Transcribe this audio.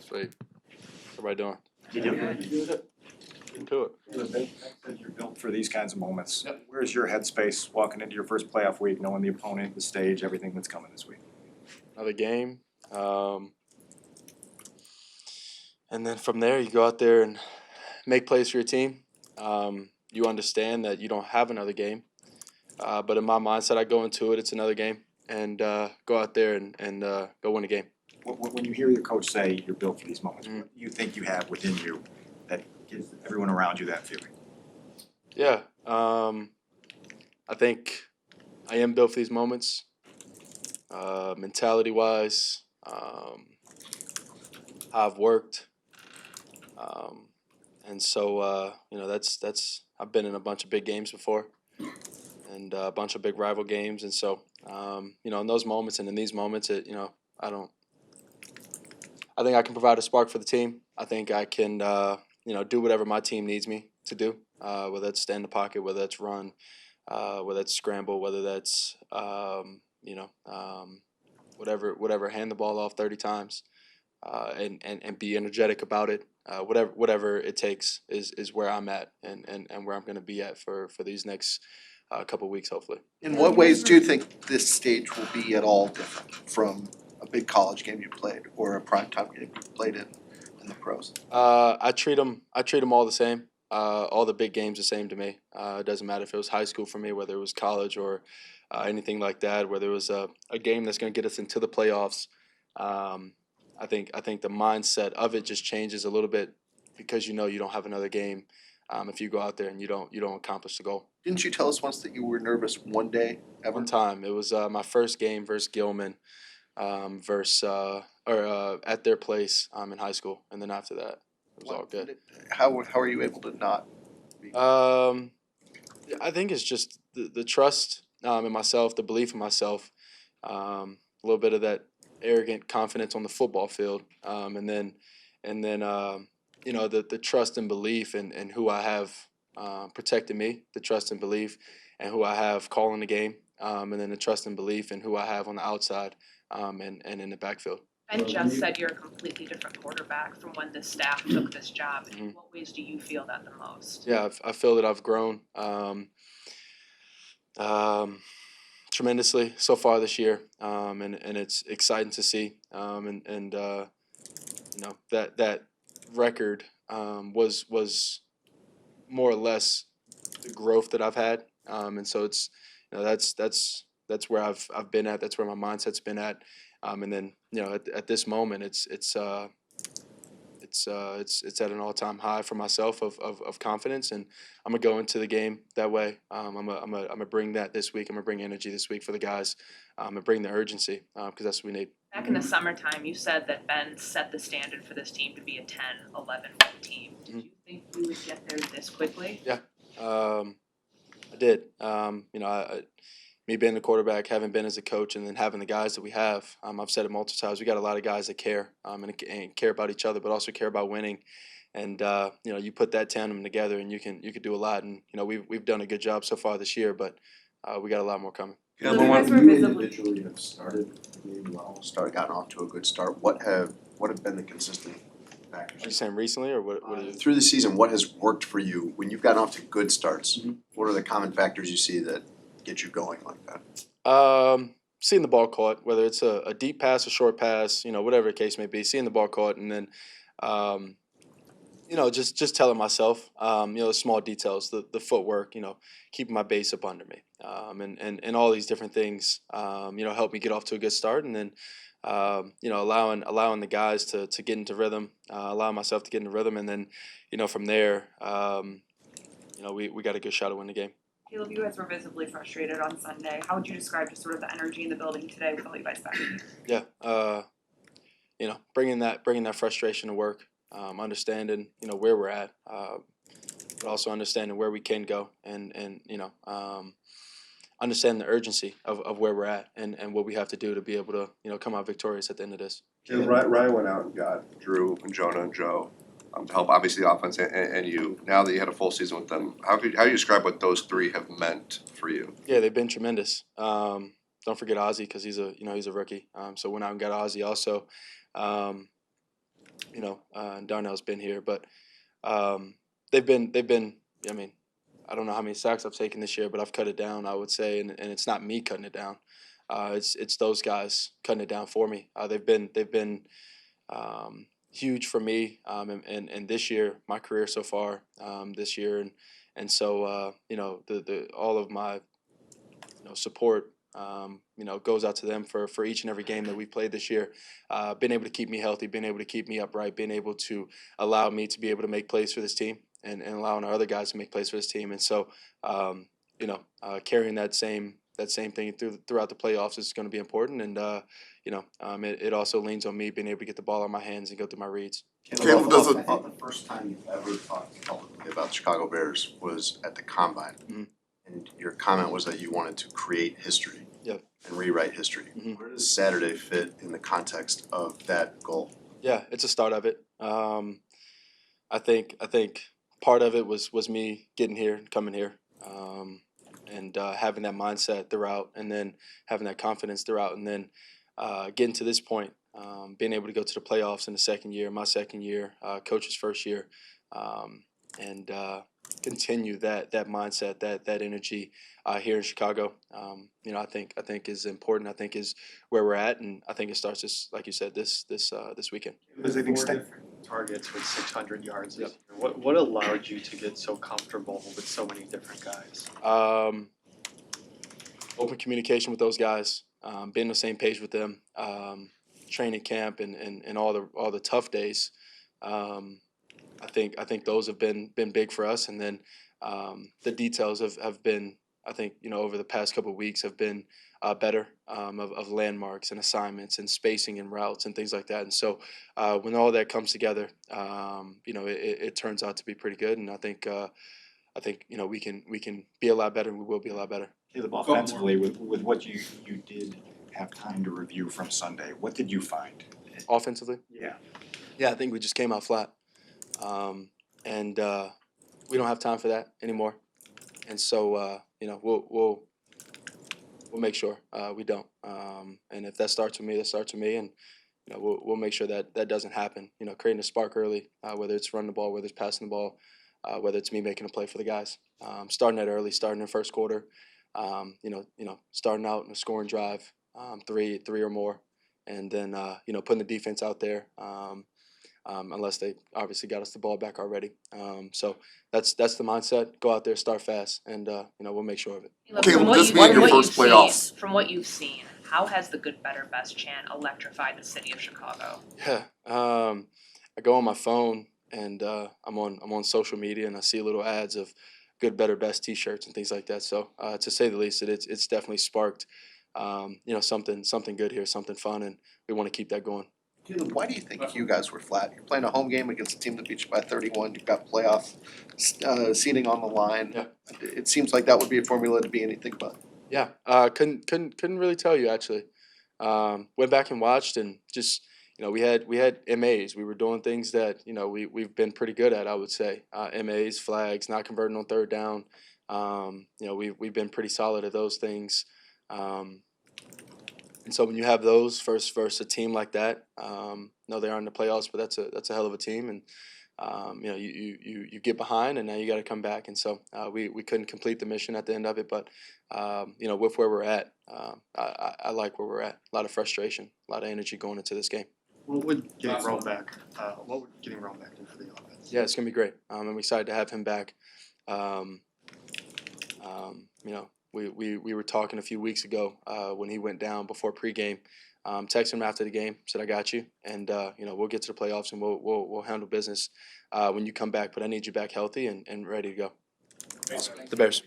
Sweet. What's everybody doing? You do? Into it. You're built for these kinds of moments. Yep. Where's your headspace walking into your first playoff week, knowing the opponent, the stage, everything that's coming this week? Another game. And then from there, you go out there and make plays for your team. You understand that you don't have another game. But in my mindset, I go into it, it's another game, and go out there and go win a game. When you hear your coach say you're built for these moments, Mm-hmm. what do you think you have within you that gives everyone around you that feeling? Yeah. I think I am built for these moments, mentality-wise, how I've worked. And so, that's I've been in a bunch of big games before and a bunch of big rival games. And so, in those moments and in these moments, I think I can provide a spark for the team. I think I can, do whatever my team needs me to do, whether that's stay in the pocket, whether that's run, whether that's scramble, whether that's, whatever, hand the ball off 30 times and be energetic about it. Whatever it takes is where I'm at and where I'm going to be at for these next couple weeks, hopefully. In what ways do you think this stage will be at all different from a big college game you played or a primetime game you played in the pros? I treat them all the same. All the big games the same to me. It doesn't matter if it was high school for me, whether it was college or anything like that. Whether it was a game that's going to get us into the playoffs. I think the mindset of it just changes a little bit because you don't have another game if you go out there and you don't accomplish the goal. Didn't you tell us once that you were nervous one day ever? One time it was my first game versus Gilman, at their place in high school, and then after that it was all good. How are you able to not be? I think it's just the trust in myself, the belief in myself, a little bit of that arrogant confidence on the football field, and then the trust and belief in who I have protecting me, the trust and belief and who I have calling the game, and then the trust and belief in who I have on the outside and in the backfield. Ben just said you're a completely different quarterback from when the staff took this job. Mm-hmm. In what ways do you feel that the most? Yeah, I feel that I've grown tremendously so far this year, and it's exciting to see. That record was more or less the growth that I've had, and so it's that's where I've been at. That's where my mindset's been at, and then at this moment it's at an all-time high for myself of confidence, and I'm gonna go into the game that way. I'm gonna bring that this week. I'm gonna bring energy this week for the guys. I'm gonna bring the urgency because that's what we need. Back in the summertime, you said that Ben set the standard for this team to be a 10, 11 win team. Did you think you would get there this quickly? Yeah, I did. Me being the quarterback, having been as a coach, and then having the guys that we have, I've said it multiple times. We got a lot of guys that care and care about each other, but also care about winning. And you put that tandem together, and you can do a lot. And we've done a good job so far this year, but we got a lot more coming. So you guys were visibly individually have started the game well, gotten off to a good start. What have been the consistent factors? Are you saying recently or what? Through the season, what has worked for you when you've gotten off to good starts? Mm-hmm. What are the common factors you see that get you going like that? Seeing the ball caught, whether it's a deep pass, a short pass, whatever the case may be, seeing the ball caught, and then just telling myself, the small details, the footwork, keeping my base up under me, and all these different things, help me get off to a good start, and then, allowing the guys to get into rhythm, allowing myself to get into rhythm, and then, from there, we got a good shot to win the game. Caleb, you guys were visibly frustrated on Sunday. How would you describe just sort of the energy in the building today with all you guys back? Yeah, bringing that frustration to work, understanding where we're at, but also understanding where we can go, and understanding the urgency of where we're at and what we have to do to be able to come out victorious at the end of this. Yeah, Ryan went out and got Drew and Jonah and Joe to help obviously the offense and you. Now that you had a full season with them, how do you describe what those three have meant for you? Yeah, they've been tremendous. Don't forget Ozzie because he's a rookie. So went out and got Ozzie also. and Darnell's been here, but they've been. I mean, I don't know how many sacks I've taken this year, but I've cut it down. I would say, and it's not me cutting it down. It's those guys cutting it down for me. They've been huge for me, and this year, my career so far, this year, and so the all of my support goes out to them for each and every game that we've played this year. Been able to keep me healthy, been able to keep me upright, been able to allow me to be able to make plays for this team, and allowing our other guys to make plays for this team. And so, carrying that same thing throughout the playoffs is going to be important. And it also leans on me being able to get the ball in my hands and go through my reads. Caleb, does it? I think the first time you've ever talked publicly about the Chicago Bears was at the Combine. Mhm. And your comment was that you wanted to create history. Yep. And rewrite history. Mhm. Where does Saturday fit in the context of that goal? Yeah, it's a start of it. I think part of it was me getting here, coming here, and having that mindset throughout, and then having that confidence throughout, and then getting to this point, being able to go to the playoffs in the second year, my second year, coach's first year, and continue that mindset, that energy here in Chicago. I think is important. I think is where we're at, and I think it starts this, like you said, this weekend. Was it extent? Targets with 600 yards this Yep. year. What allowed you to get so comfortable with so many different guys? Open communication with those guys, being on the same page with them, training camp and all the tough days. I think those have been big for us, and then the details have been, I think, over the past couple of weeks have been better, of landmarks and assignments and spacing and routes and things like that. And so when all that comes together, it turns out to be pretty good. And I think we can be a lot better, and we will be a lot better. Caleb, offensively, with what you did have time to review from Sunday, what did you find? Offensively, Yeah. I think we just came out flat, and we don't have time for that anymore. And so we'll make sure we don't. And if that starts with me, that starts with me, and we'll make sure that doesn't happen. Creating a spark early, whether it's running the ball, whether it's passing the ball, whether it's me making a play for the guys. Starting that early, starting in the first quarter. Starting out in a scoring drive, three or more, and then putting the defense out there. Unless they obviously got us the ball back already. So that's the mindset. Go out there, start fast, and we'll make sure of it. Caleb, this being your first playoffs. From what you've seen, how has the good, better, best chant electrified the city of Chicago? Yeah, I go on my phone and I'm on social media, and I see little ads of good, better, best T-shirts and things like that. So to say the least, it's definitely sparked something good here, something fun, and we want to keep that going. Caleb, why do you think you guys were flat? You're playing a home game against a team that beat you by 31. You've got playoff seating on the line. Yeah. It seems like that would be a formula to be anything but. Yeah, couldn't really tell you actually. Went back and watched, and just we had MAs. We were doing things that we've been pretty good at. I would say MAs, flags, not converting on third down. We've been pretty solid at those things. And so when you have those versus a team like that, no, they aren't in the playoffs, but that's a hell of a team, and you get behind, and now you got to come back. And so we couldn't complete the mission at the end of it, but with where we're at, I like where we're at. A lot of frustration, a lot of energy going into this game. What would getting Rome back do for the offense? Yeah, it's gonna be great. I'm excited to have him back. We were talking a few weeks ago when he went down before pregame. Texted him after the game, said I got you, and we'll get to the playoffs and we'll handle business when you come back. But I need you back healthy and ready to go. The Bears.